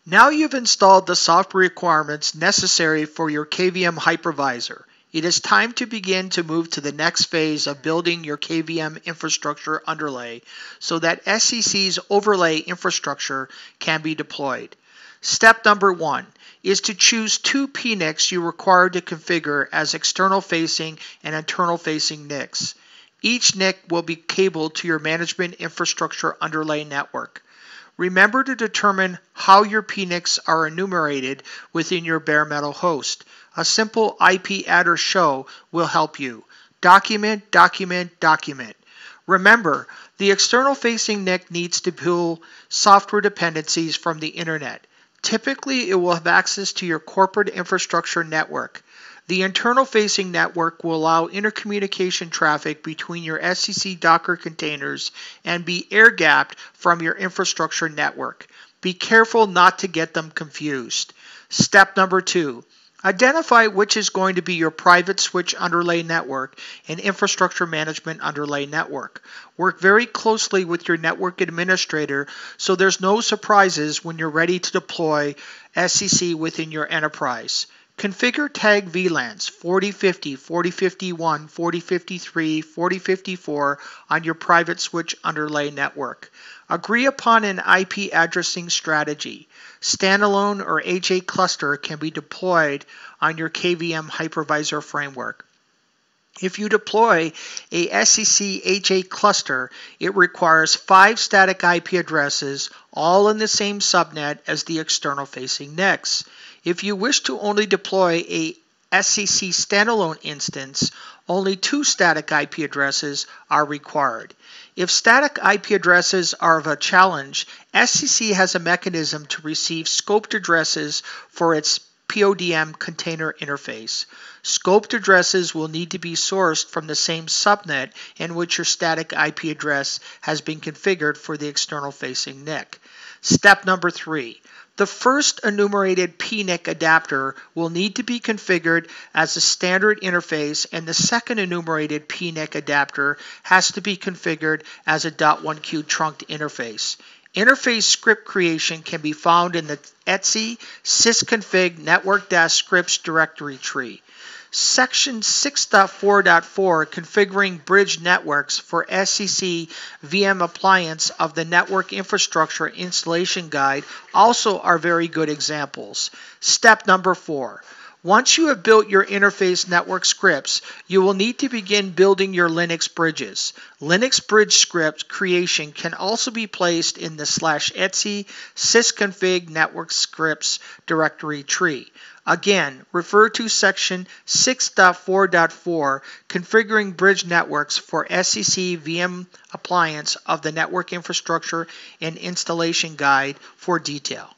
Now you've installed the software requirements necessary for your KVM hypervisor. It is time to begin to move to the next phase of building your KVM infrastructure underlay so that SCC's overlay infrastructure can be deployed. Step number 1 is to choose two PNICs you require to configure as external facing and internal facing NICs. Each NIC will be cabled to your management infrastructure underlay network. Remember to determine how your PNICs are enumerated within your bare metal host. A simple IP addr show will help you. Document, document, document. Remember, the external facing NIC needs to pull software dependencies from the internet. Typically, it will have access to your corporate infrastructure network. The internal facing network will allow intercommunication traffic between your SCC Docker containers and be air-gapped from your infrastructure network. Be careful not to get them confused. Step number 2. Identify which is going to be your private switch underlay network and infrastructure management underlay network. Work very closely with your network administrator so there's no surprises when you're ready to deploy SCC within your enterprise. Configure tag VLANs 4050, 4051, 4053, 4054 on your private switch underlay network. Agree upon an IP addressing strategy. Standalone or HA cluster can be deployed on your KVM hypervisor framework. If you deploy a SCC HA cluster, it requires 5 static IP addresses, all in the same subnet as the external facing NICs. If you wish to only deploy a SCC standalone instance, only 2 static IP addresses are required. If static IP addresses are of a challenge, SCC has a mechanism to receive scoped addresses for its PODM container interface. Scoped addresses will need to be sourced from the same subnet in which your static IP address has been configured for the external facing NIC. Step number 3. The first enumerated PNIC adapter will need to be configured as a standard interface, and the second enumerated PNIC adapter has to be configured as a .1Q trunked interface. Interface script creation can be found in the etc sysconfig network-scripts directory tree. Section 6.4.4 Configuring Bridge Networks for SCC VM Appliance of the Network Infrastructure Installation Guide also are very good examples. Step number 4. Once you have built your interface network scripts, you will need to begin building your Linux bridges. Linux bridge script creation can also be placed in the /etc sysconfig network scripts directory tree. Again, refer to section 6.4.4 Configuring Bridge Networks for SCC VM Appliance of the Network Infrastructure and Installation Guide for detail.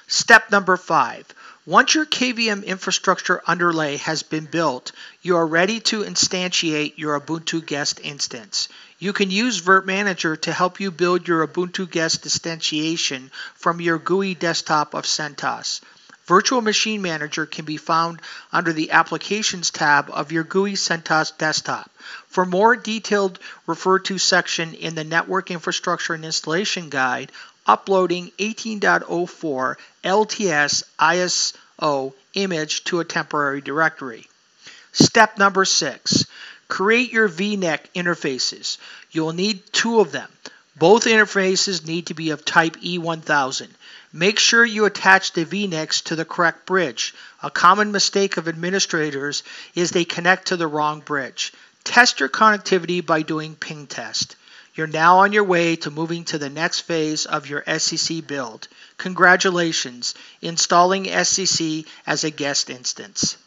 Step number 5. Once your KVM infrastructure underlay has been built, you are ready to instantiate your Ubuntu guest instance. You can use Virt Manager to help you build your Ubuntu guest instantiation from your GUI desktop of CentOS. Virtual Machine Manager can be found under the Applications tab of your GUI CentOS desktop. For more detailed, refer to section in the Network Infrastructure and Installation Guide, Uploading 18.04 LTS ISO image to a temporary directory. Step number 6. Create your VNIC interfaces. You will need 2 of them. Both interfaces need to be of type E1000. Make sure you attach the VNICs to the correct bridge. A common mistake of administrators is they connect to the wrong bridge. Test your connectivity by doing ping test. You're now on your way to moving to the next phase of your SCC build. Congratulations, installing SCC as a guest instance.